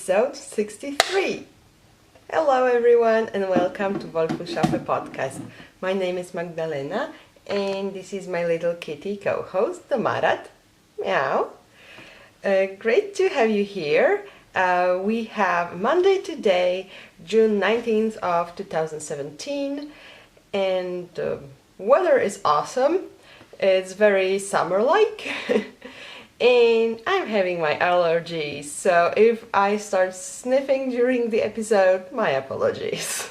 episode 63. Hello everyone and welcome to Wolff&Schafe podcast. My name is Magdalena and this is my little kitty co-host, the Marat. Meow. Great to have you here. We have Monday today, June 19th of 2017, and the weather is awesome. It's very summer-like. And I'm having my allergies, so if I start sniffing during the episode, my apologies.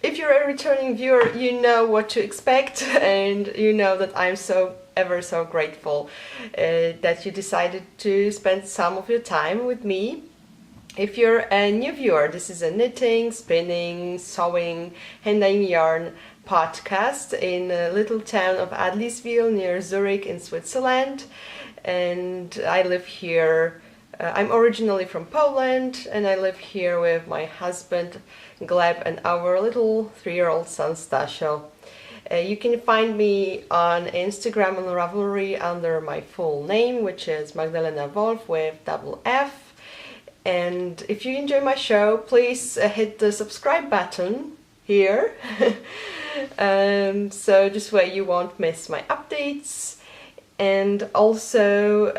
If you're a returning viewer, you know what to expect, and you know that I'm ever so grateful that you decided to spend some of your time with me. If you're a new viewer, this is a knitting, spinning, sewing, hand-dyeing yarn podcast in a little town of Adliswil near Zurich in Switzerland, and I live here. I'm originally from Poland and I live here with my husband Gleb and our little 3-year-old son Stasio. You can find me on Instagram and Ravelry under my full name, which is Magdalena Wolff with double F. And if you enjoy my show, please hit the subscribe button here. So this way you won't miss my updates. And also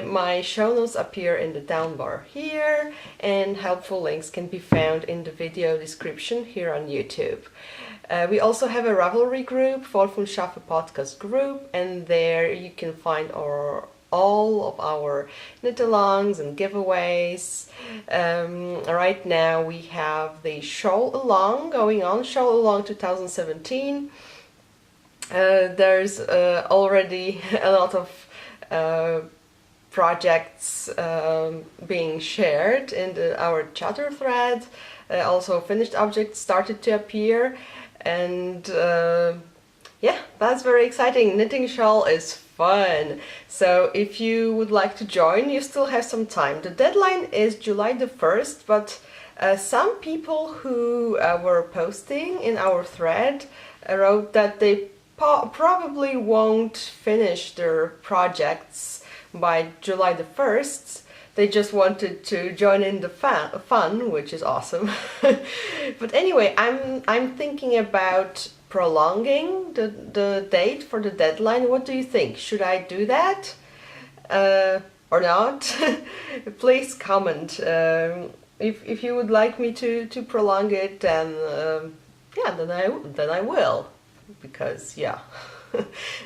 my show notes appear in the down bar here, and helpful links can be found in the video description here on YouTube. We also have a Ravelry group, Wolff&Schafe podcast group, and there you can find all of our knit-alongs and giveaways. Right now we have the shawl along going on, shawl along 2017. There's already a lot of projects being shared in our chatter thread. Also finished objects started to appear, and yeah, that's very exciting. Knitting shawl is fun. So if you would like to join, you still have some time. The deadline is July the 1st, but some people who were posting in our thread wrote that they probably won't finish their projects by July the 1st. They just wanted to join in the fun, which is awesome. But anyway, I'm thinking about prolonging the date for the deadline. What do you think? Should I do that or not? Please comment. If you would like me to prolong it, then yeah, then I will, because yeah,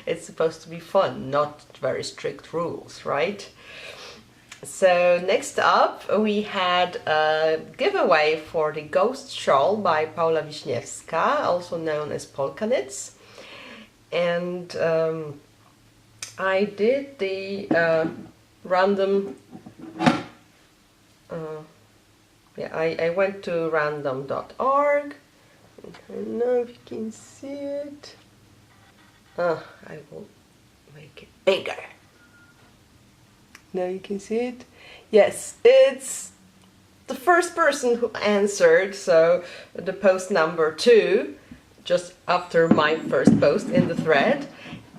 it's supposed to be fun, not very strict rules, right? So next up we had a giveaway for the Ghost Shawl by Paula Wiśniewska, also known as Polka Knits, and I did the random, yeah, I went to random.org. I don't know if you can see it. I will make it bigger. Now you can see it. Yes, it's the first person who answered, so the post number 2, just after my first post in the thread,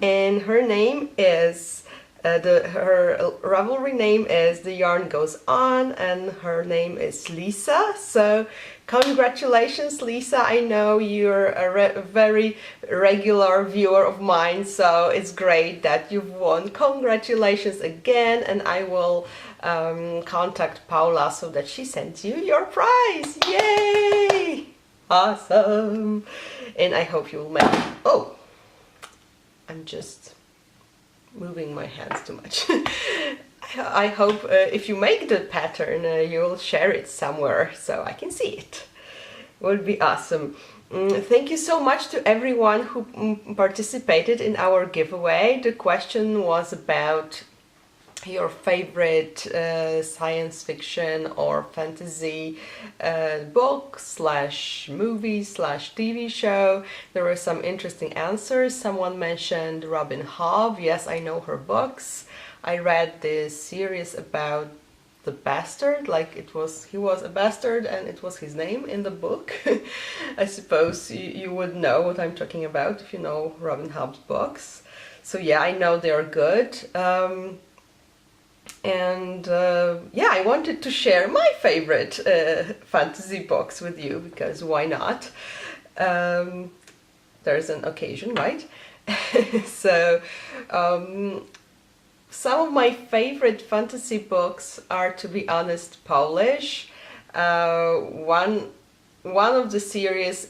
and her name is her Ravelry name is The Yarn Goes On, and her name is Lisa. So congratulations, Lisa. I know you're a very regular viewer of mine, so it's great that you've won. Congratulations again, and I will contact Paula so that she sends you your prize. Yay! Awesome! And I hope you'll make it. Oh, I'm just moving my hands too much. I hope if you make the pattern, you'll share it somewhere so I can see it. Would be awesome. Thank you so much to everyone who participated in our giveaway. The question was about your favorite science fiction or fantasy book / movie / TV show. There were some interesting answers. Someone mentioned Robin Hobb. Yes, I know her books. I read this series about the bastard, like he was a bastard and it was his name in the book. I suppose you would know what I'm talking about if you know Robin Hobb's books. So yeah, I know they are good. And yeah, I wanted to share my favorite fantasy books with you, because why not? There's an occasion, right? So some of my favorite fantasy books are, to be honest, Polish. One of the series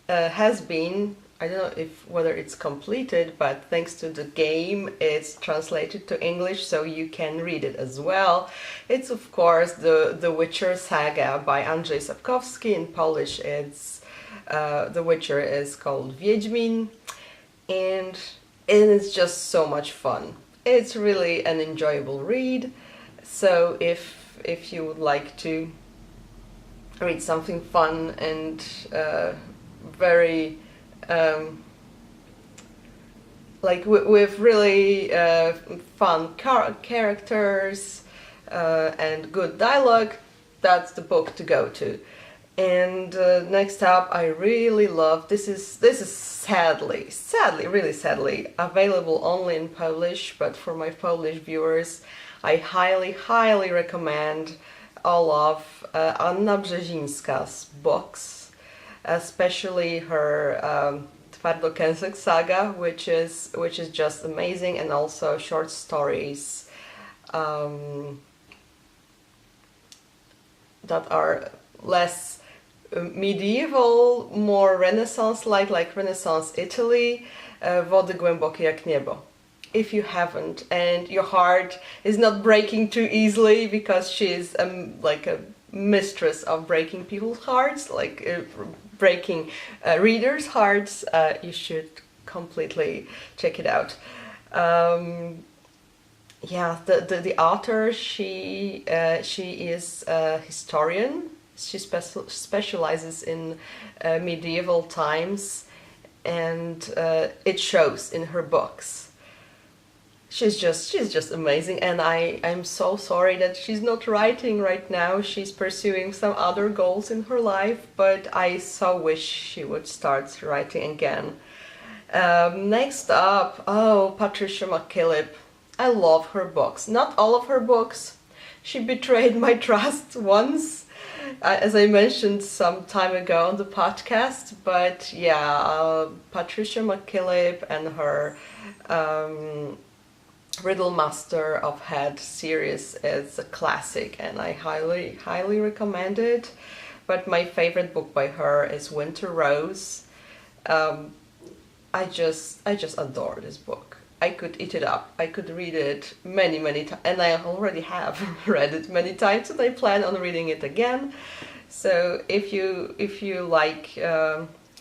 has been, I don't know whether it's completed, but thanks to the game it's translated to English, so you can read it as well. It's of course the Witcher saga by Andrzej Sapkowski. In Polish it's The Witcher is called Wiedźmin, and it's just so much fun. It's really an enjoyable read. So if you would like to read something fun and very like with really fun characters and good dialogue, that's the book to go to. And next up, I really love, this is sadly, really sadly, available only in Polish, but for my Polish viewers, I highly recommend all of Anna Brzezińska's books, especially her Twardokęsek saga, which is just amazing, and also short stories that are less medieval, more Renaissance-like, like Renaissance Italy, Wody głębokie jak niebo. If you haven't, and your heart is not breaking too easily, because she's like a mistress of breaking people's hearts, like breaking readers' hearts, you should completely check it out. Yeah, the author, she is a historian. She specializes in medieval times, and it shows in her books. She's just amazing, and I'm so sorry that she's not writing right now. She's pursuing some other goals in her life, but I so wish she would start writing again. Next up, Patricia McKillip. I love her books. Not all of her books. She betrayed my trust once, as I mentioned some time ago on the podcast, but yeah, Patricia McKillip and her Riddle Master of Head series is a classic, and I highly recommend it. But my favorite book by her is Winter Rose. I just adore this book. I could eat it up. I could read it many times, and I already have read it many times, and I plan on reading it again. So if you like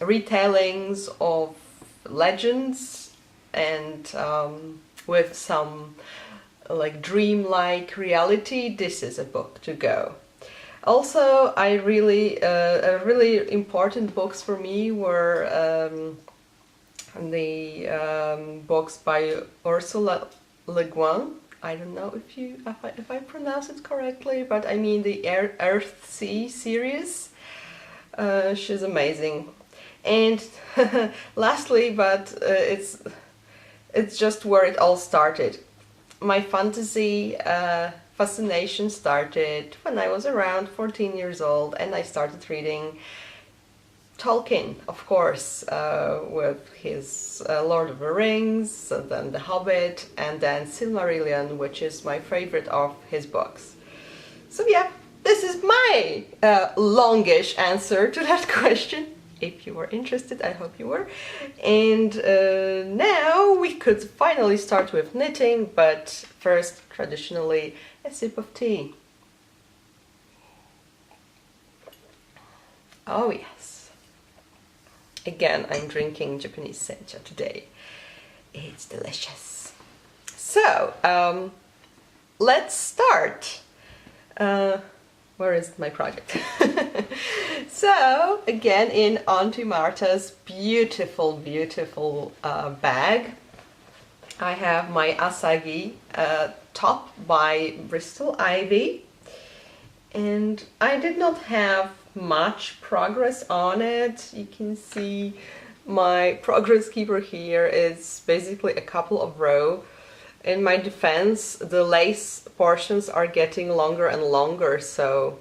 retellings of legends and with some like dreamlike reality, this is a book to go. Also, I really important books for me were the books by Ursula Le Guin. I don't know if I pronounce it correctly, but I mean the Earthsea series. She's amazing. And lastly, but it's just where it all started. My fantasy fascination started when I was around 14 years old, and I started reading Tolkien, of course, with his Lord of the Rings, and then The Hobbit, and then Silmarillion, which is my favorite of his books. So yeah, this is my longish answer to that question. If you were interested, I hope you were. And now we could finally start with knitting, but first, traditionally, a sip of tea. Oh yes. Again, I'm drinking Japanese sencha today. It's delicious. So, let's start. Where is my project? So, again, in Auntie Marta's beautiful bag, I have my Asagi top by Bristol Ivy. And I did not have much progress on it. You can see my progress keeper here is basically a couple of rows. in my defense, the lace portions are getting longer and longer, so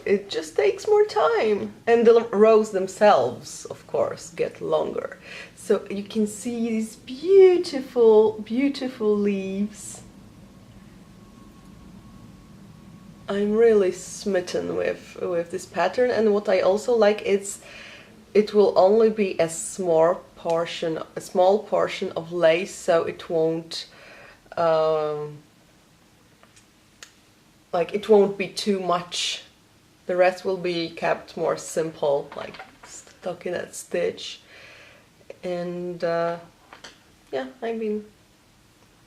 it just takes more time. And the rows themselves, of course, get longer. So you can see these beautiful, beautiful leaves. I'm really smitten with this pattern, and what I also like is it will only be a small portion of lace, so it won't like it won't be too much. The rest will be kept more simple, like stockinette stitch. And yeah, I mean,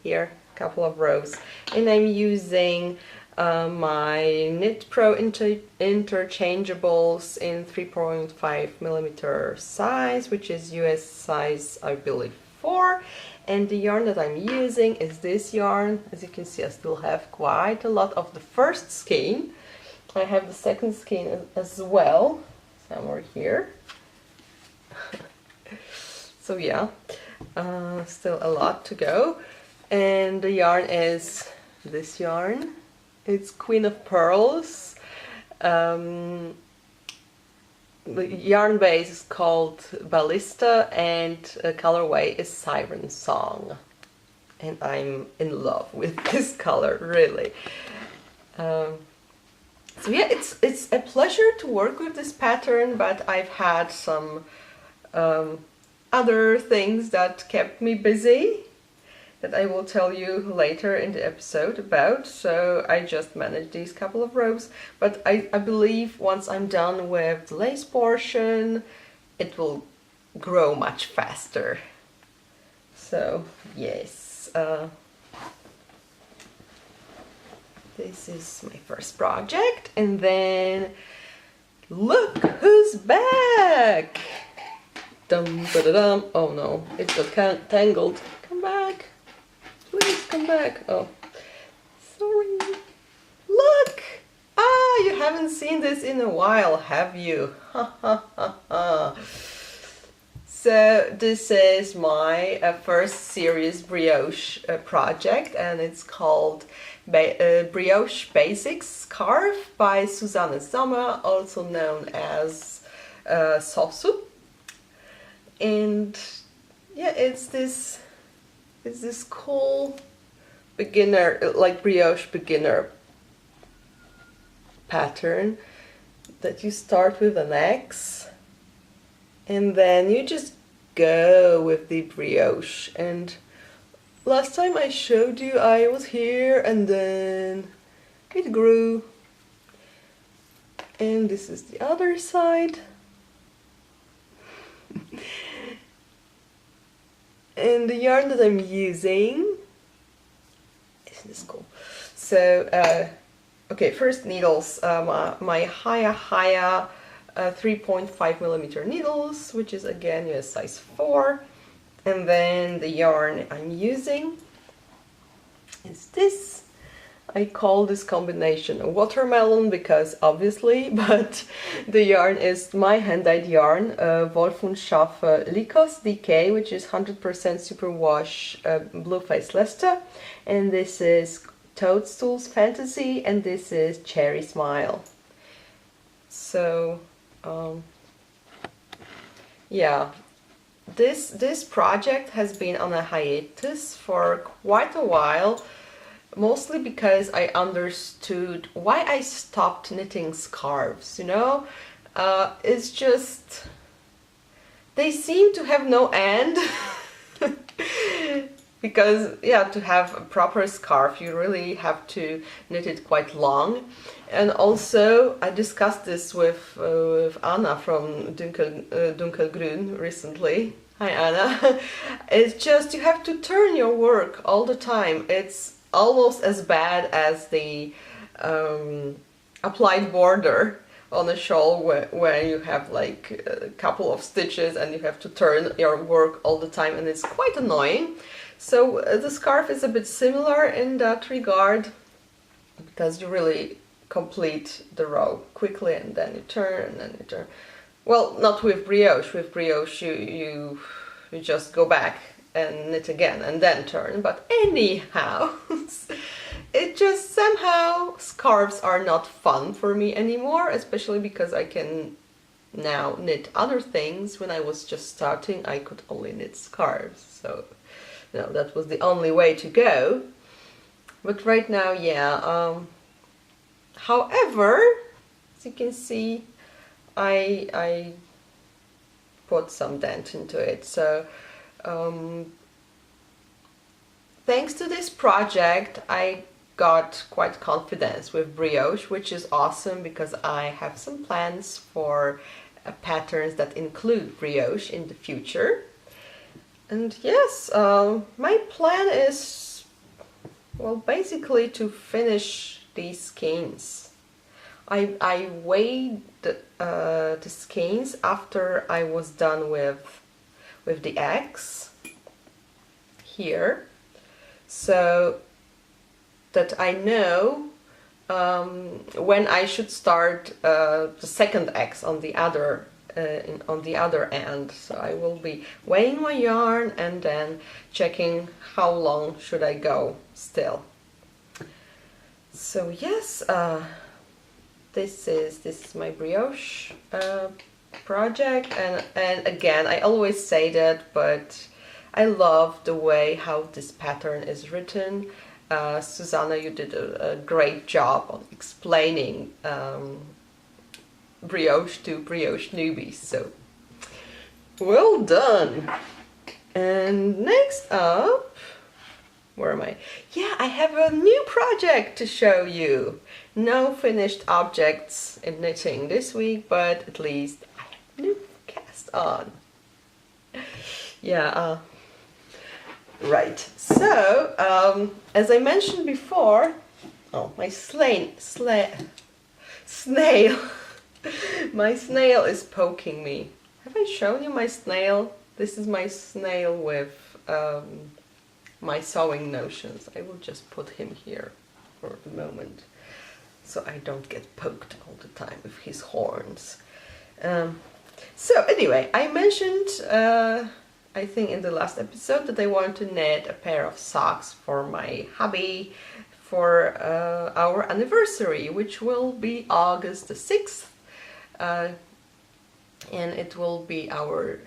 here a couple of rows, and I'm using my Knit Pro interchangeables in 3.5mm size, which is US size, I believe, 4. And the yarn that I'm using is this yarn. As you can see, I still have quite a lot of the first skein. I have the second skein as well, somewhere here. So yeah, still a lot to go. And the yarn is this yarn. It's Queen of Pearls. The yarn base is called Ballista, and colorway is Siren Song. And I'm in love with this color, really. So yeah, it's a pleasure to work with this pattern, but I've had some other things that kept me busy that I will tell you later in the episode about, so I just managed these couple of rows. But I believe once I'm done with the lace portion, it will grow much faster. So yes, this is my first project, and then look who's back! Dum ba da dum. Oh no, it got tangled. Come back, please come back. Oh, sorry. Look! Ah, you haven't seen this in a while, have you? Ha ha ha ha. So this is my first serious brioche project, and it's called Brioche Basics Scarf by Susanne Sommer, also known as Sosu. And yeah, it's this cool beginner, like brioche beginner pattern that you start with an X, and then you just go with the brioche. And last time I showed you, I was here, and then it grew. And this is the other side. And the yarn that I'm using, isn't this cool? So, okay, first needles, my Haya 3.5mm needles, which is again US size 4. And then the yarn I'm using is this. I call this combination a watermelon because obviously, but the yarn is my hand-dyed yarn, Wolff&Schafe Lycos DK, which is 100% superwash blue face Leicester, and this is Toadstools Fantasy, and this is Cherry Smile. So yeah, this project has been on a hiatus for quite a while, mostly because I understood why I stopped knitting scarves, you know? It's just, they seem to have no end. Because, yeah, to have a proper scarf, you really have to knit it quite long. And also, I discussed this with Anna from Dunkelgrün recently. Hi, Anna. It's just, you have to turn your work all the time. It's almost as bad as the applied border on a shawl where you have like a couple of stitches and you have to turn your work all the time, and it's quite annoying. So the scarf is a bit similar in that regard, because you really complete the row quickly and then you turn and then you turn. Well, not with brioche. With brioche you you just go back and knit again and then turn. But anyhow, it just somehow scarves are not fun for me anymore, especially because I can now knit other things. When I was just starting, I could only knit scarves, so that was the only way to go. But right now, yeah. However, as you can see, I put some dent into it. So thanks to this project, I got quite confidence with brioche, which is awesome because I have some plans for patterns that include brioche in the future. And yes, my plan is, well, basically to finish these skeins. I weighed the skeins after I was done with the eggs here, so that I know when I should start the second eggs on the other end. So I will be weighing my yarn and then checking how long should I go still. So yes, this is my brioche project, and again, I always say that, but I love the way how this pattern is written. Susanna, you did a great job on explaining brioche to brioche newbies, so well done. And next up, where am I? Yeah, I have a new project to show you. No finished objects in knitting this week, but at least I have new cast on. Yeah, right. So, as I mentioned before, oh, my snail. My snail is poking me. Have I shown you my snail? This is my snail with my sewing notions. I will just put him here for the moment, so I don't get poked all the time with his horns. So anyway, I mentioned, I think in the last episode, that I want to knit a pair of socks for my hubby for our anniversary, which will be August the 6th. And it will be our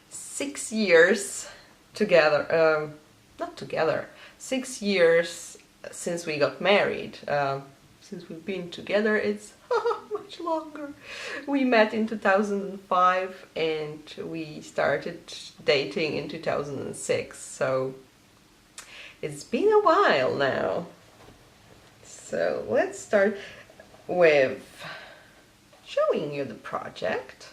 6 years together, not together, 6 years since we got married. Since we've been together, it's much longer. We met in 2005 and we started dating in 2006, so it's been a while now. So let's start with showing you the project.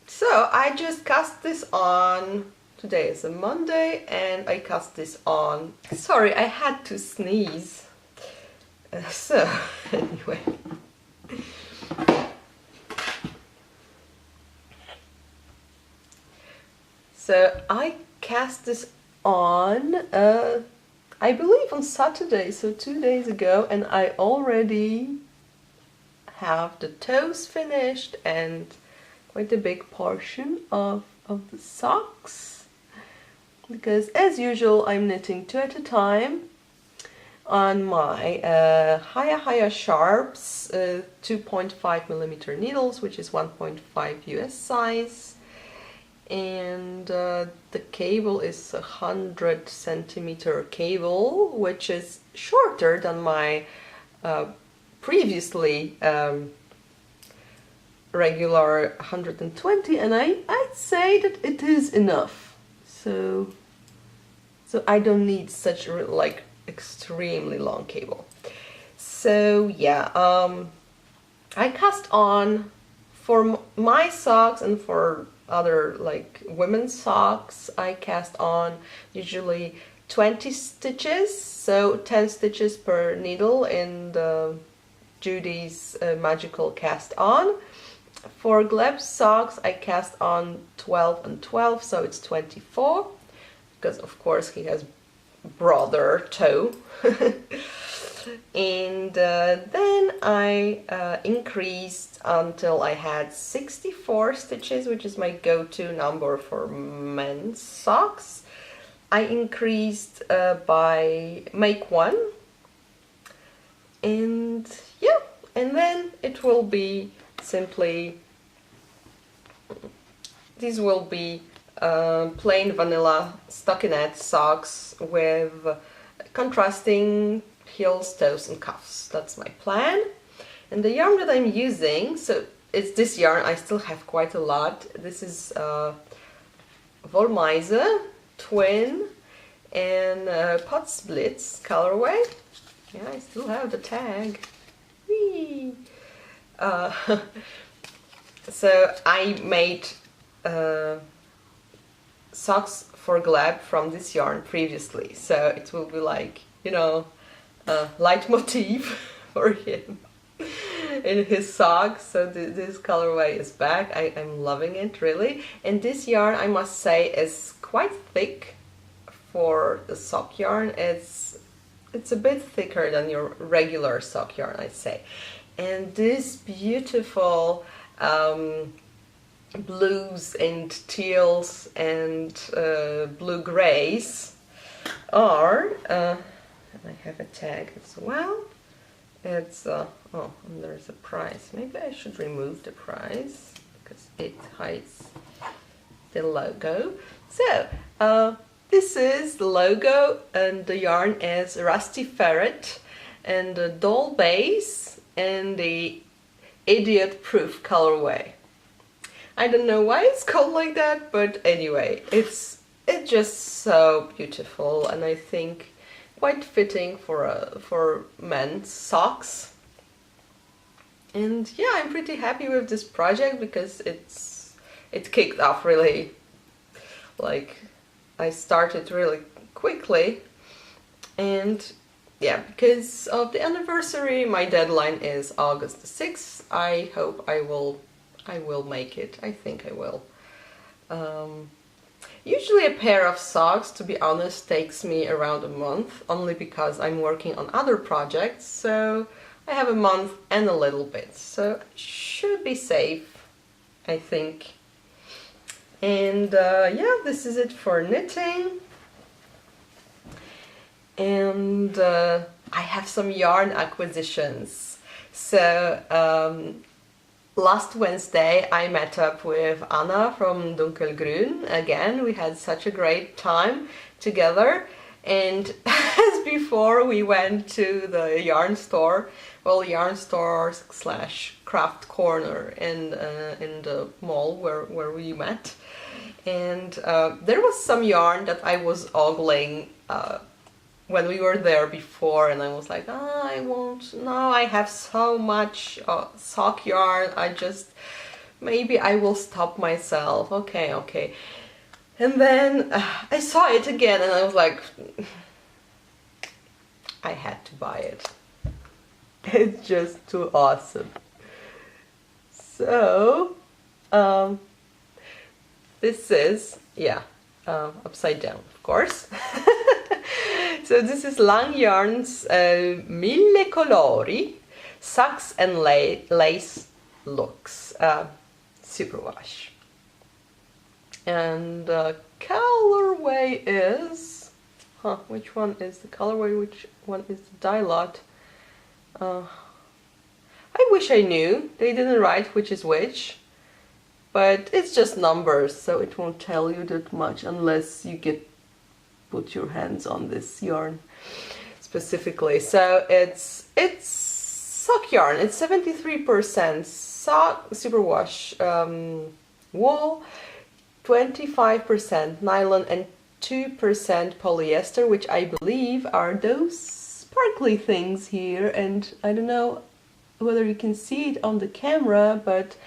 So I just cast this on. Today is a Monday and I cast this on. Sorry, I had to sneeze. So anyway. So I cast this on, I believe on Saturday, so 2 days ago, and I already have the toes finished and quite a big portion of the socks, because as usual I'm knitting 2 at a time on my Haya Sharps 2.5mm needles, which is 1.5 US size, and the cable is 100 centimeter cable, which is shorter than my previously regular 120, and I'd say that it is enough. So I don't need such like extremely long cable. So yeah, I cast on for my socks and for other like women's socks. I cast on usually 20 stitches, so 10 stitches per needle in the Judy's magical cast on. For Gleb's socks I cast on 12 and 12, so it's 24, because of course he has broader toe. And then I increased until I had 64 stitches, which is my go-to number for men's socks. I increased by make one, and yeah, and then it will be simply, these will be plain vanilla stockinette socks with contrasting heels, toes and cuffs. That's my plan. And the yarn that I'm using, so it's this yarn, I still have quite a lot. This is Wollmeise Twin and Potsblitz colorway. Yeah, I still have the tag. Whee! So I made socks for Gleb from this yarn previously, so it will be like, you know, a leitmotif for him in his socks. So this colorway is back. I'm loving it, really. And this yarn, I must say, is quite thick for the sock yarn. It's a bit thicker than your regular sock yarn, I'd say. And this beautiful blues and teals and blue-grays are, and I have a tag as well. It's, oh, and there's a price. Maybe I should remove the price because it hides the logo. So, this is the logo, and the yarn is Rusty Ferret and the Doll Base and the Idiot Proof colorway. I don't know why it's called like that, but anyway, it's just so beautiful, and I think quite fitting for men's socks. And yeah, I'm pretty happy with this project because it kicked off really, like, I started really quickly, and yeah, because of the anniversary, my deadline is August the 6th. I hope I will make it. I think I will. Usually a pair of socks, to be honest, takes me around a month, only because I'm working on other projects, so I have a month and a little bit, so I should be safe, I think. And yeah, this is it for knitting. And I have some yarn acquisitions. So last Wednesday I met up with Anna from Dunkelgrün again. We had such a great time together, and as before we went to the yarn store, well, yarn store / craft corner in the mall where we met. And there was some yarn that I was ogling when we were there before, and I was like, I won't, no, I have so much sock yarn, maybe I will stop myself, okay. And then I saw it again and I was like, I had to buy it. It's just too awesome. So, this is, yeah, upside down, of course. So this is Lang Yarn's Mille Colori Socks and Lace Looks Superwash. And colorway is, which one is the colorway, which one is the dye lot? I wish I knew. They didn't write which is which, but it's just numbers, so it won't tell you that much unless you put your hands on this yarn specifically. So it's sock yarn. It's 73% sock superwash wool, 25% nylon, and 2% polyester, which I believe are those sparkly things here. And I don't know whether you can see it on the camera, but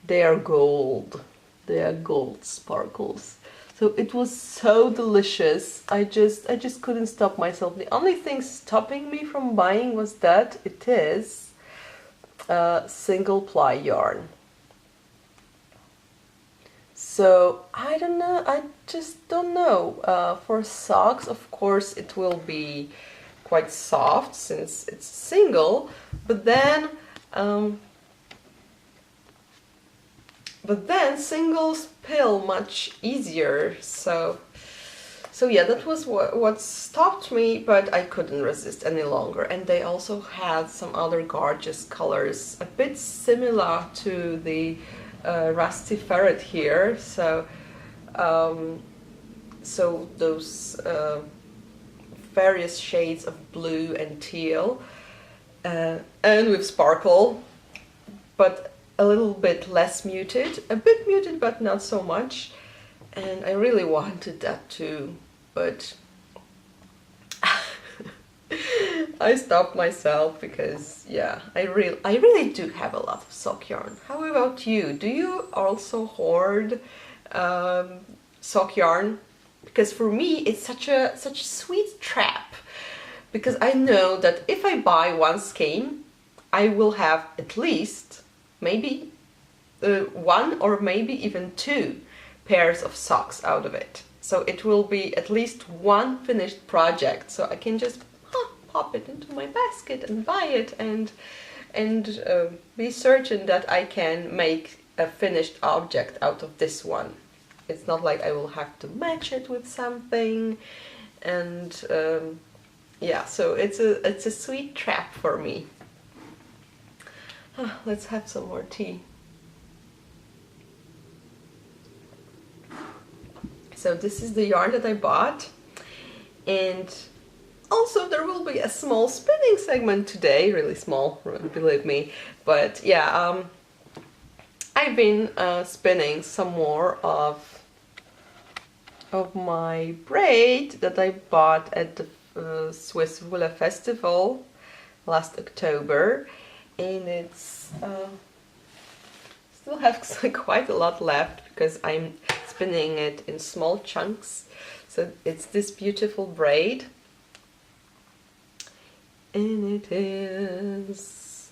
they are gold. They are gold sparkles. So it was so delicious. I just couldn't stop myself. The only thing stopping me from buying was that it is single ply yarn. So I don't know, I just don't know. For socks, of course, it will be quite soft since it's single, but then singles pill much easier. So yeah, that was what stopped me, but I couldn't resist any longer. And they also had some other gorgeous colors, a bit similar to the Rusty Ferret here. So those various shades of blue and teal, and with sparkle, but a little bit less muted, a bit muted but not so much. And I really wanted that too, but I stopped myself because yeah, I really do have a lot of sock yarn. How about you? Do you also hoard sock yarn? Because for me it's such a sweet trap, because I know that if I buy one skein, I will have at least maybe one or maybe even two pairs of socks out of it. So it will be at least one finished project, so I can just pop it into my basket and buy it and be certain that I can make a finished object out of this one. It's not like I will have to match it with something, and yeah, so it's a sweet trap for me. Let's have some more tea. So this is the yarn that I bought, and also there will be a small spinning segment today, really small, believe me, but yeah, I've been spinning some more of my braid that I bought at the Swiss Wool Festival last October, and it's still have quite a lot left because I'm spinning it in small chunks. So it's this beautiful braid, and it is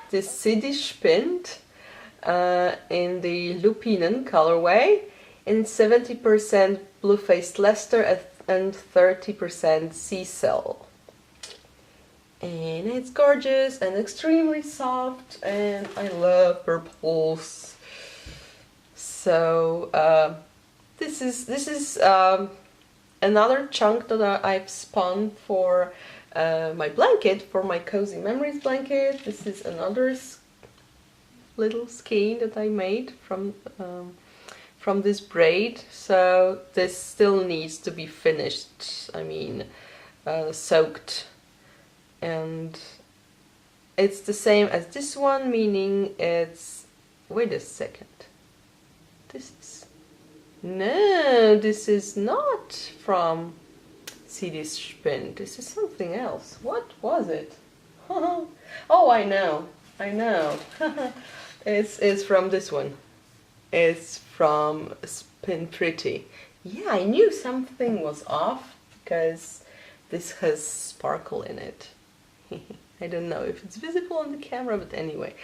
this City Spind in the Lupinen colorway, and 70% blue-faced Leicester and 30% Cecil. And it's gorgeous and extremely soft, and I love purples. So this is another chunk that I've spun for my blanket, for my Cozy Memories blanket. This is another little skein that I made from this braid. So this still needs to be finished, I mean soaked, and it's the same as this one, meaning it's, wait a second, this is not from CD Spin, this is something else. What was it? Oh, I know it's from this one. It's from Spin Pretty. Yeah, I knew something was off because this has sparkle in it. I don't know if it's visible on the camera, but anyway,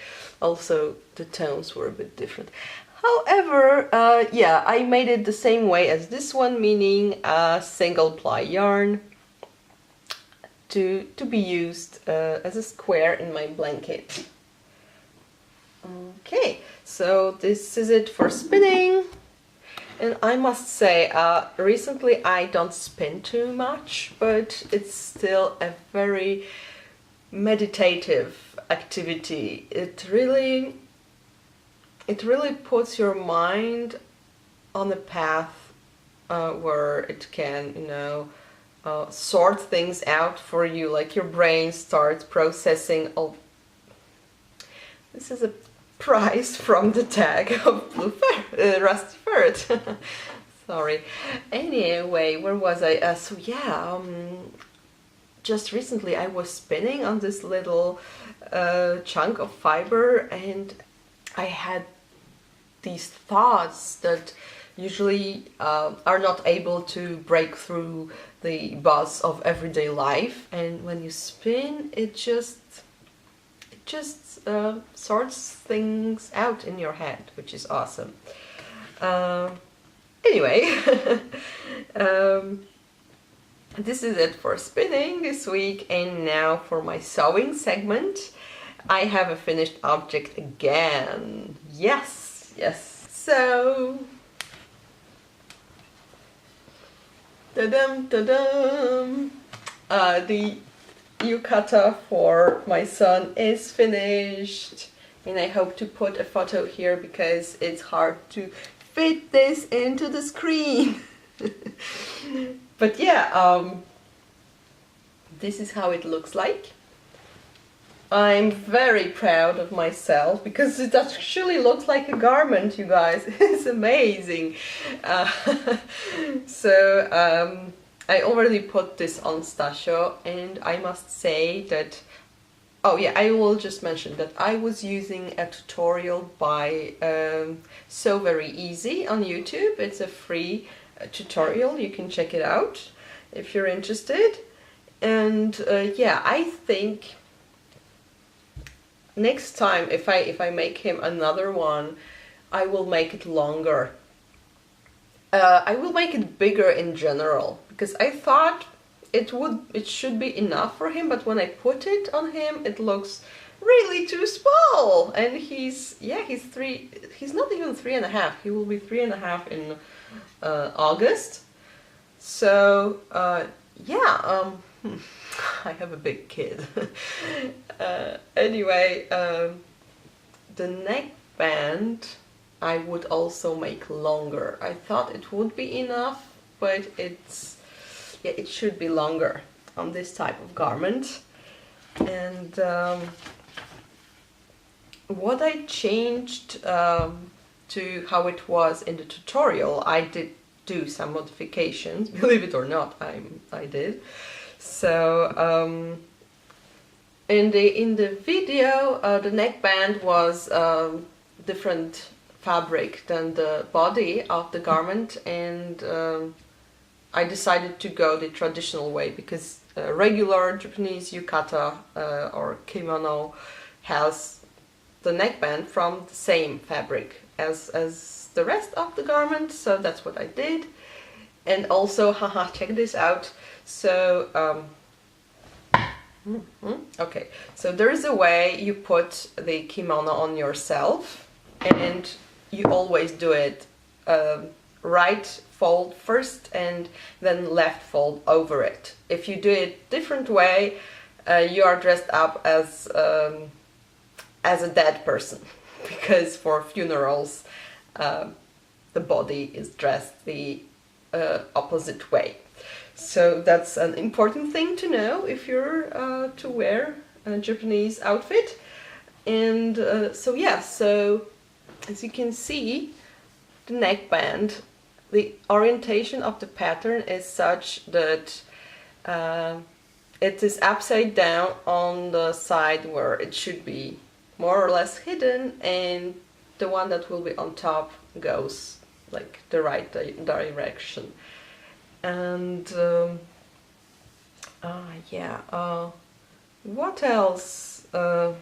also the tones were a bit different. However, yeah, I made it the same way as this one, meaning a single ply yarn to be used as a square in my blanket. Okay, so this is it for spinning. And I must say, recently I don't spin too much, but it's still a very meditative activity. It really puts your mind on a path where it can, you know, sort things out for you, like your brain starts processing all. This is a prize from the tag of Rusty Ferret. Sorry. Anyway, where was I? So yeah, just recently I was spinning on this little chunk of fiber, and I had these thoughts that usually are not able to break through the buzz of everyday life, and when you spin, it just sorts things out in your head, which is awesome. Anyway, this is it for spinning this week, and now for my sewing segment. I have a finished object again. Yes, yes. So, ta-dum, ta-dum. The yukata for my son is finished, and I hope to put a photo here because it's hard to fit this into the screen. But yeah, this is how it looks like. I'm very proud of myself because it actually looks like a garment, you guys. It's amazing. I already put this on Stasio, and I must say that, oh yeah, I will just mention that I was using a tutorial by So Very Easy on YouTube. It's a free tutorial, you can check it out if you're interested. And yeah, I think next time if I make him another one, I will make it longer. I will make it bigger in general because I thought it should be enough for him, but when I put it on him, it looks really too small. And he's three. He's not even 3.5. He will be 3.5 in August. So yeah, I have a big kid. Anyway, the neckband I would also make longer. I thought it would be enough, but it should be longer on this type of garment. And what I changed to how it was in the tutorial, I did do some modifications, believe it or not, I did. So in the video, the neckband was different fabric than the body of the garment, and I decided to go the traditional way because regular Japanese yukata or kimono has the neckband from the same fabric as the rest of the garment, so that's what I did. And also, haha, check this out. So okay, so there is a way you put the kimono on yourself, and you always do it right fold first and then left fold over it. If you do it different way, you are dressed up as a dead person, because for funerals the body is dressed the opposite way. So that's an important thing to know if you're to wear a Japanese outfit. And so yeah, so as you can see, the neckband, the orientation of the pattern is such that it is upside down on the side where it should be more or less hidden, and the one that will be on top goes like the right direction. And yeah, what else? Yeah.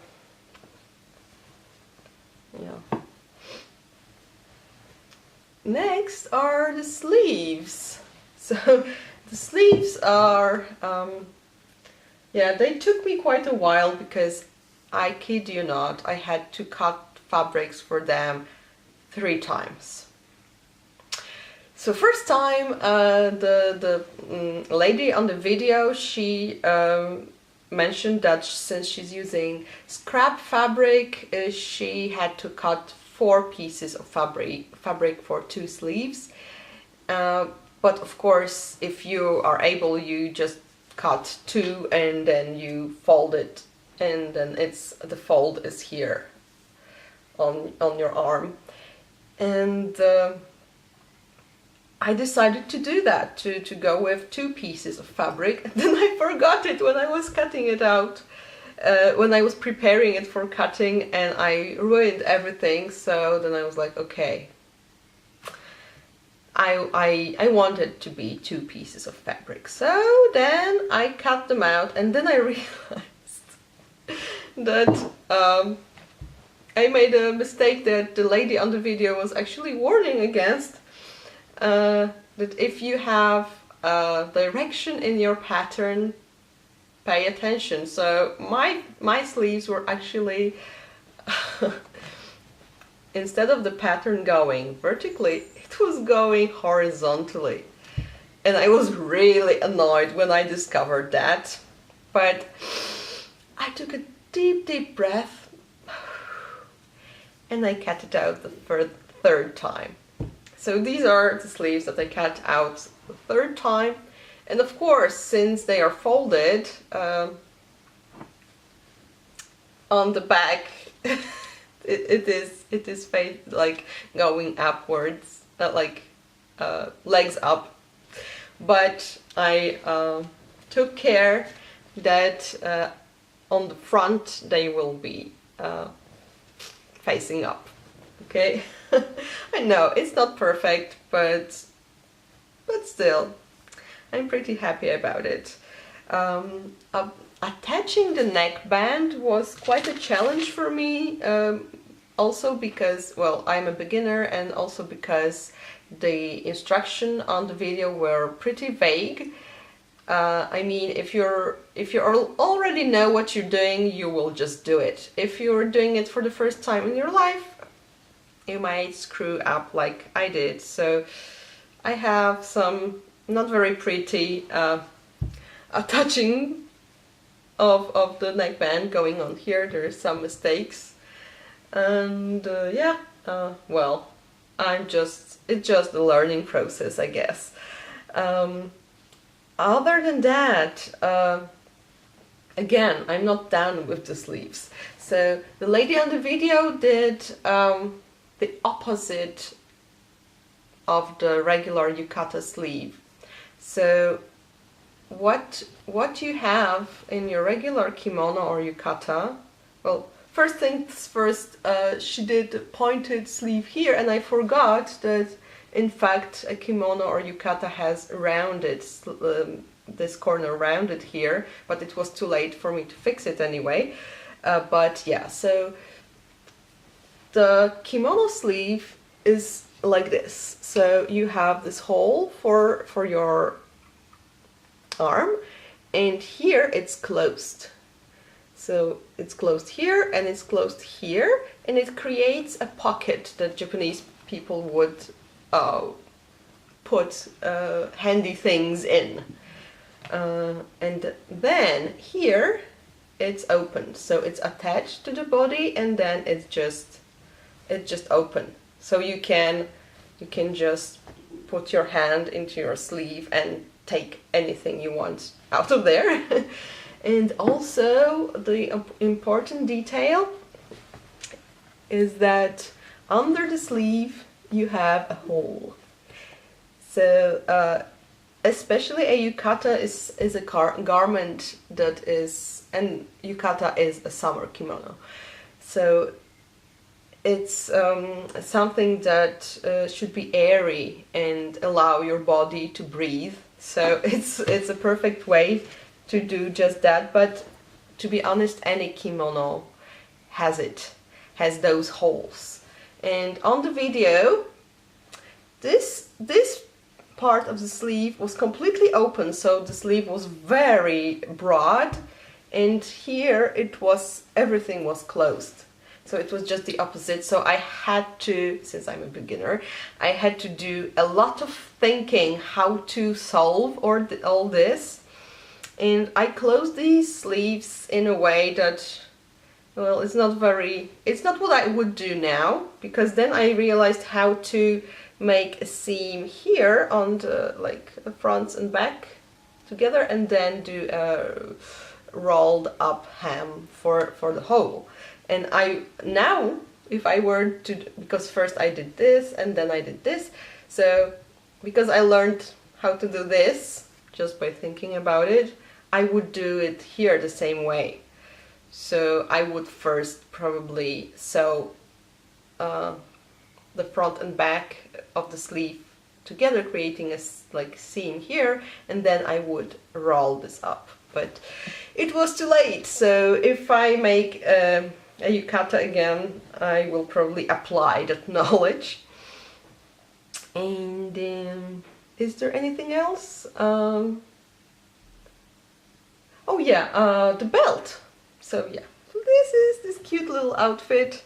Next are the sleeves. So the sleeves are, yeah, they took me quite a while because I kid you not, I had to cut fabrics for them 3 times. So first time, the lady on the video, she mentioned that since she's using scrap fabric, she had to cut 4 pieces of fabric for 2 sleeves. But of course, if you are able, you just cut 2 and then you fold it, and then the fold is here on your arm. And I decided to do that, to go with 2 pieces of fabric. And then I forgot it when I was cutting it out, when I was preparing it for cutting, and I ruined everything. So then I was like, okay, I want it to be 2 pieces of fabric. So then I cut them out, and then I realized that I made a mistake that the lady on the video was actually warning against. That if you have direction in your pattern, pay attention. So my sleeves were actually instead of the pattern going vertically, it was going horizontally. And I was really annoyed when I discovered that. But I took a deep breath and I cut it out the third time. So these are the sleeves that I cut out the third time. And of course, since they are folded, on the back it is like going upwards, legs up. But I took care that on the front they will be facing up. Okay, I know it's not perfect, but still, I'm pretty happy about it. Attaching the neckband was quite a challenge for me, also because, well, I'm a beginner, and also because the instruction on the video were pretty vague. I mean, if you already know what you're doing, you will just do it. If you're doing it for the first time in your life, you might screw up like I did. So I have some not very pretty attaching of the neckband going on here. There's some mistakes, and yeah, well, it's just a learning process, I guess. Other than that, again, I'm not done with the sleeves. So the lady on the video did the opposite of the regular yukata sleeve. So what you have in your regular kimono or yukata, well, first things first, she did a pointed sleeve here, and I forgot that in fact a kimono or yukata has rounded, this corner rounded here, but it was too late for me to fix it anyway. But yeah, so the kimono sleeve is like this. So you have this hole for your arm, and here it's closed. So it's closed here and it's closed here, and it creates a pocket that Japanese people would put handy things in. And then here it's open, so it's attached to the body, and then it's just open. So you can just put your hand into your sleeve and take anything you want out of there. And also the important detail is that under the sleeve you have a hole. So especially a yukata is a garment that is, and yukata is a summer kimono. So it's something that should be airy and allow your body to breathe. So it's a perfect way to do just that. But to be honest, any kimono has those holes. And on the video, this part of the sleeve was completely open, so the sleeve was very broad, and here everything was closed. So it was just the opposite. So I had to, since I'm a beginner, I had to do a lot of thinking how to solve all this. And I closed these sleeves in a way that, well, it's not what I would do now, because then I realized how to make a seam here on the front and back together, and then do a rolled up hem for the hole. And now, if I were to, because first I did this and then I did this, so because I learned how to do this just by thinking about it, I would do it here the same way. So I would first probably sew the front and back of the sleeve together, creating a seam here, and then I would roll this up. But it was too late, so if I make a yukata again, I will probably apply that knowledge. And is there anything else? Oh yeah, the belt. So yeah, this is this cute little outfit,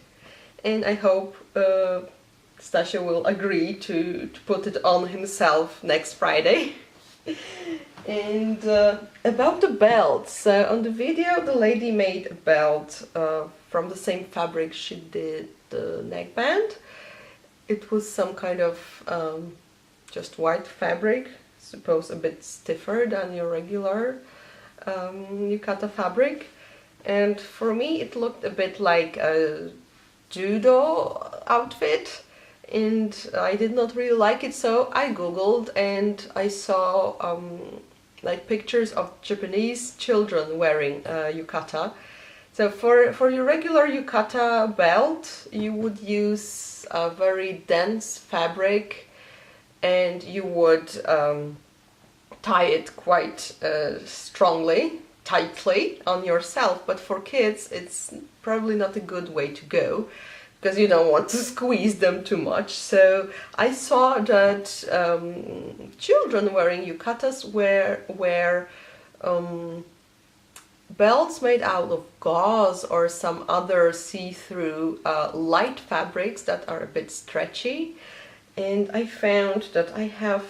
and I hope Stasha will agree to put it on himself next Friday. And about the belt, so on the video the lady made a belt from the same fabric she did the neckband. It was some kind of just white fabric, suppose a bit stiffer than your regular yukata fabric, and for me it looked a bit like a judo outfit, and I did not really like it, so I googled and I saw like pictures of Japanese children wearing yukata. So for your regular yukata belt you would use a very dense fabric, and you would tie it quite strongly, tightly on yourself, but for kids it's probably not a good way to go because you don't want to squeeze them too much. So I saw that children wearing yukatas wear belts made out of gauze or some other see-through light fabrics that are a bit stretchy, and I found that I have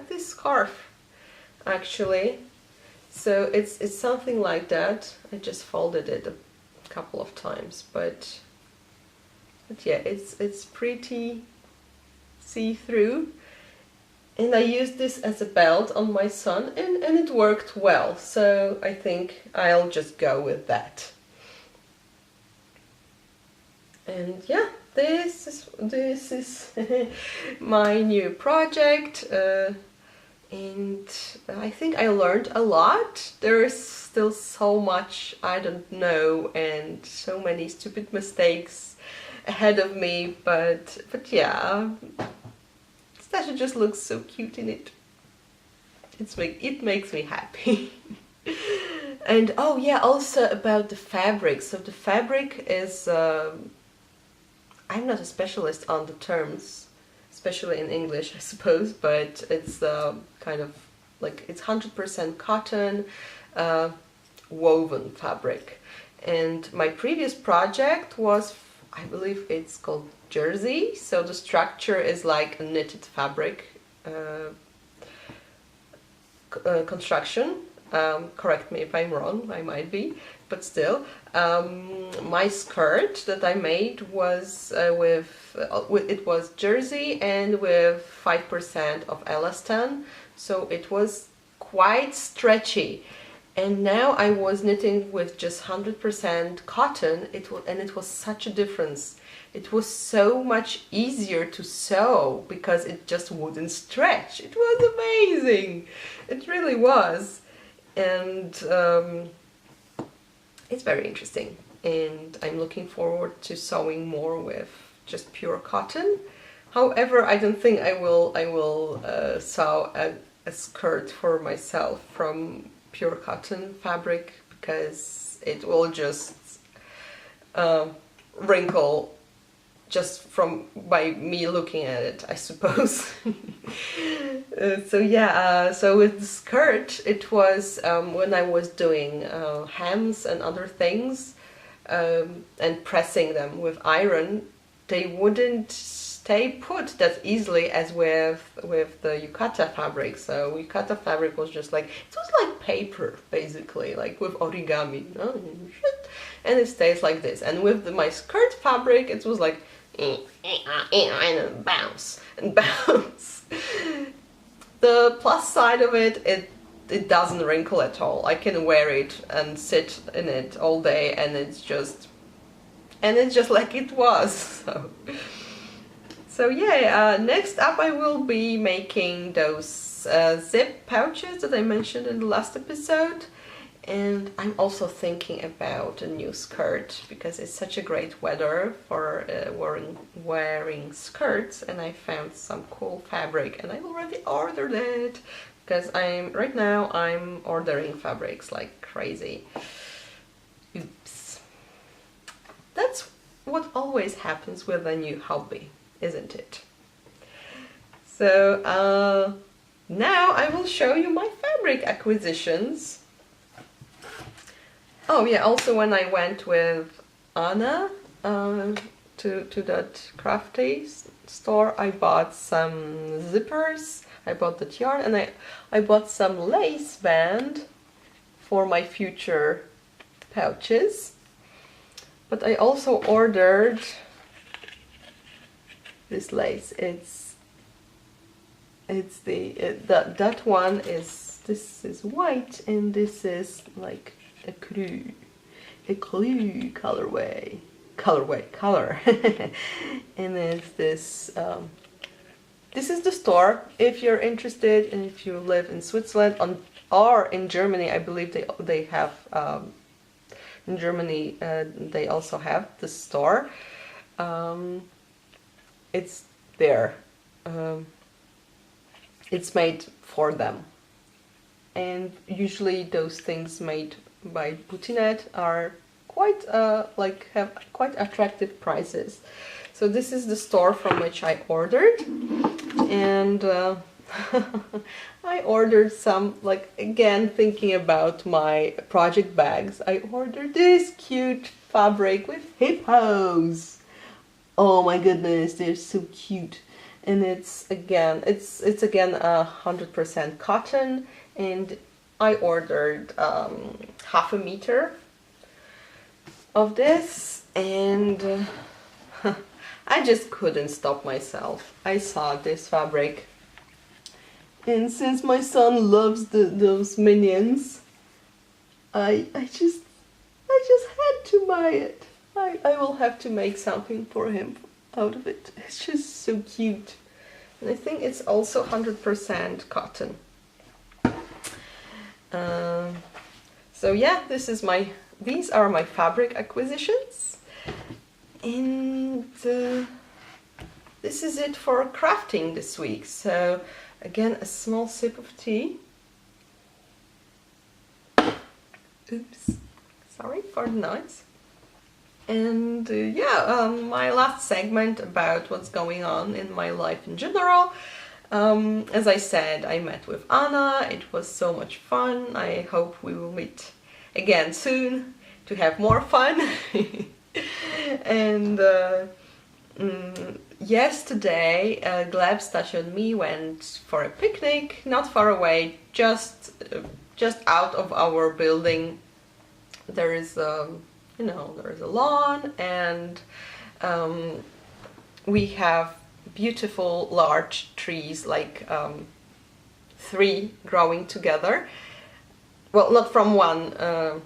this scarf actually. So it's something like that. I just folded it a couple of times, but yeah, it's pretty see-through, and I used this as a belt on my son, and it worked well, so I think I'll just go with that. And yeah, this is my new project, and I think I learned a lot. There is still so much I don't know and so many stupid mistakes ahead of me, but yeah, Stasha just looks so cute in it. It makes me happy. And oh yeah, also about the fabric. So the fabric is I'm not a specialist on the terms, especially in English, I suppose, but it's kind of like it's 100% cotton woven fabric. And my previous project was, I believe it's called jersey, so the structure is like a knitted fabric construction. Correct me if I'm wrong, I might be, but still. My skirt that I made was it was jersey and with 5% of elastan, so it was quite stretchy. And now I was knitting with just 100% cotton. It was such a difference. It was so much easier to sew because it just wouldn't stretch. It was amazing. It really was. And it's very interesting. And I'm looking forward to sewing more with just pure cotton. However, I don't think I will sew a skirt for myself from pure cotton fabric, because it will just wrinkle just by me looking at it, I suppose. So yeah, so with the skirt, it was when I was doing hems and other things and pressing them with iron, they wouldn't stay put that easily as with the yukata fabric. So yukata fabric was just like, it was like paper basically, like with origami, and it stays like this. And with my skirt fabric, it was like and bounce and bounce. The plus side of it, it doesn't wrinkle at all. I can wear it and sit in it all day, and it's just like it was. So yeah, next up I will be making those zip pouches that I mentioned in the last episode. And I'm also thinking about a new skirt, because it's such a great weather for wearing skirts, and I found some cool fabric and I already ordered it, because right now I'm ordering fabrics like crazy. Oops. That's what always happens with a new hobby, isn't it? So now I will show you my fabric acquisitions. Oh yeah, also when I went with Anna to that crafty store, I bought some zippers, I bought that yarn, and I bought some lace band for my future pouches. But I also ordered this lace. That one is, this is white and this is like a cru color. And it's this this is the store if you're interested, and if you live in Switzerland or in Germany. I believe they have in Germany they also have the store. It's there. It's made for them, and usually those things made by Boutinet are quite have quite attractive prices. So this is the store from which I ordered, and I ordered some, like, again thinking about my project bags, I ordered this cute fabric with hippos. Oh my goodness, they're so cute. And it's again 100% cotton, and I ordered half a meter of this, and I just couldn't stop myself. I saw this fabric, and since my son loves those minions, I just had to buy it. I will have to make something for him out of it. It's just so cute. And I think it's also 100% cotton. So yeah, these are my fabric acquisitions. And this is it for crafting this week. So again, a small sip of tea. Oops, sorry for the noise. And my last segment about what's going on in my life in general. As I said, I met with Anna. It was so much fun. I hope we will meet again soon to have more fun. And yesterday, Gleb, Stasia and me went for a picnic, not far away, just out of our building. There is there is a lawn, and we have beautiful large trees, like 3 growing together. Well, not from one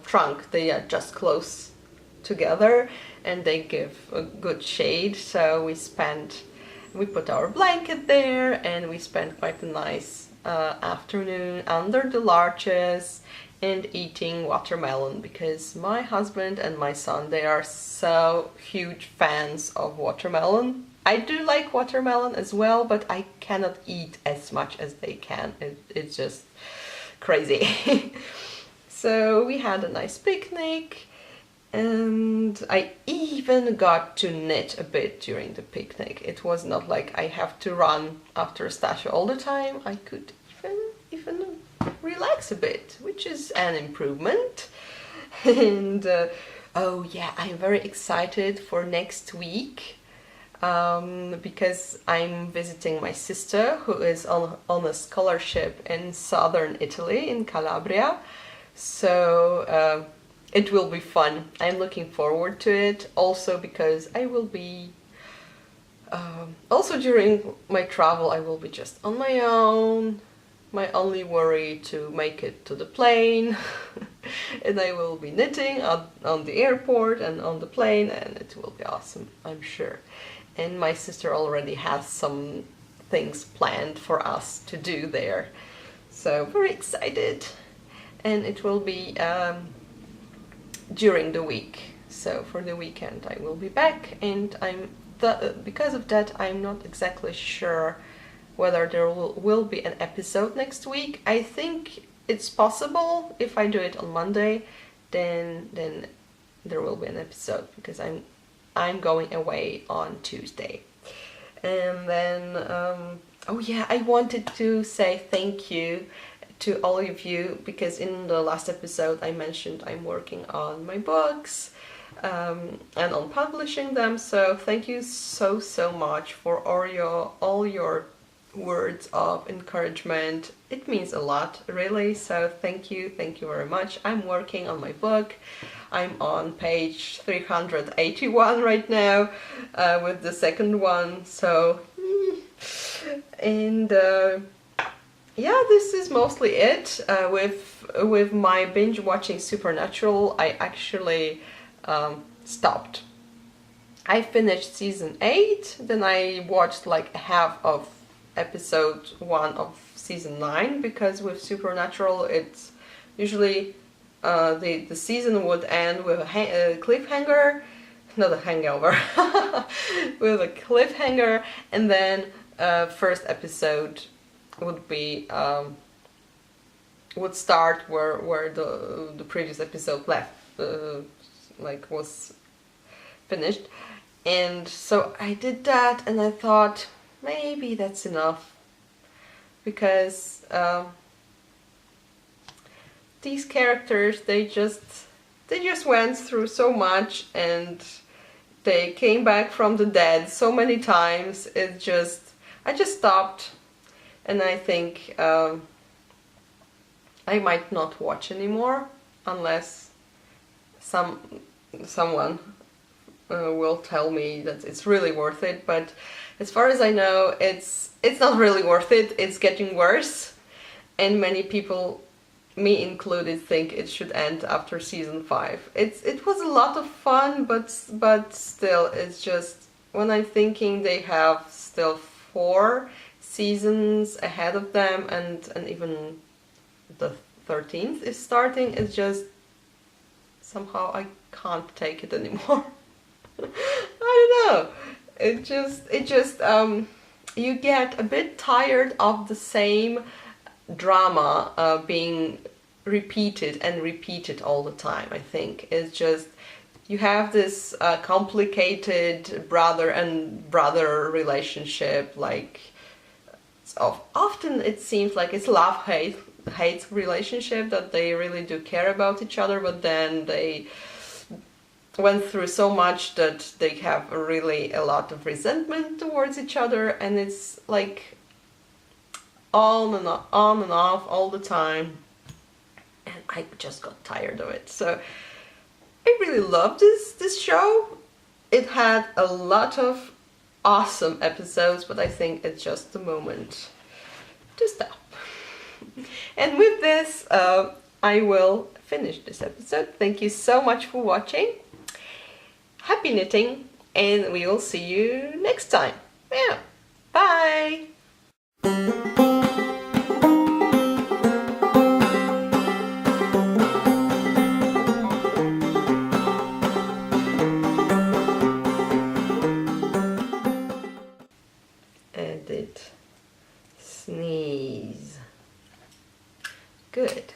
trunk, they are just close together, and they give a good shade. So we put our blanket there, and we spent quite a nice afternoon under the larches and eating watermelon, because my husband and my son, they are so huge fans of watermelon. I do like watermelon as well, but I cannot eat as much as they can. It's just crazy. So we had a nice picnic, and I even got to knit a bit during the picnic. It was not like I have to run after Stasia all the time. I could even relax a bit, which is an improvement. And oh yeah, I'm very excited for next week, because I'm visiting my sister, who is on a scholarship in southern Italy, in Calabria. So it will be fun. I'm looking forward to it, also because I will be also during my travel I will be just on my own. My only worry to make it to the plane. And I will be knitting on the airport and on the plane, and it will be awesome, I'm sure. And my sister already has some things planned for us to do there. So very excited. And it will be during the week. So for the weekend I will be back, and because of that I'm not exactly sure whether there will be an episode next week. I think it's possible. If I do it on Monday, then there will be an episode, because I'm going away on Tuesday. And then Oh yeah, I wanted to say thank you to all of you, because in the last episode I mentioned I'm working on my books and on publishing them. So thank you so much for all your words of encouragement. It means a lot, really. So thank you very much. I'm working on my book. I'm on page 381 right now with the second one. So and yeah, this is mostly it. With my binge watching Supernatural, I actually stopped. I finished season 8, then I watched like half of episode 1 of season 9, because with Supernatural it's usually the season would end with a cliffhanger, not a hangover, with a cliffhanger, and then first episode would be would start where the previous episode left, like was finished. And so I did that, and I thought maybe that's enough, because these characters, they just went through so much, and they came back from the dead so many times. I just stopped, and I think I might not watch anymore unless someone will tell me that it's really worth it. But as far as I know, it's not really worth it. It's getting worse, and many people, me included, think it should end after season 5. It was a lot of fun, but still, it's just, when I'm thinking they have still 4 seasons ahead of them, and even the 13th is starting, it's just somehow I can't take it anymore. I don't know. It just you get a bit tired of the same drama being repeated and repeated all the time. I think it's just, you have this complicated brother and brother relationship. Like, often it seems like it's love-hate relationship, that they really do care about each other, but then they went through so much that they have really a lot of resentment towards each other, and it's like on and off all the time, and I just got tired of it. So I really loved this show. It had a lot of awesome episodes, but I think it's just the moment to stop. And with this, I will finish this episode. Thank you so much for watching. Happy knitting, and we will see you next time. Yeah, bye! Edit, sneeze. Good.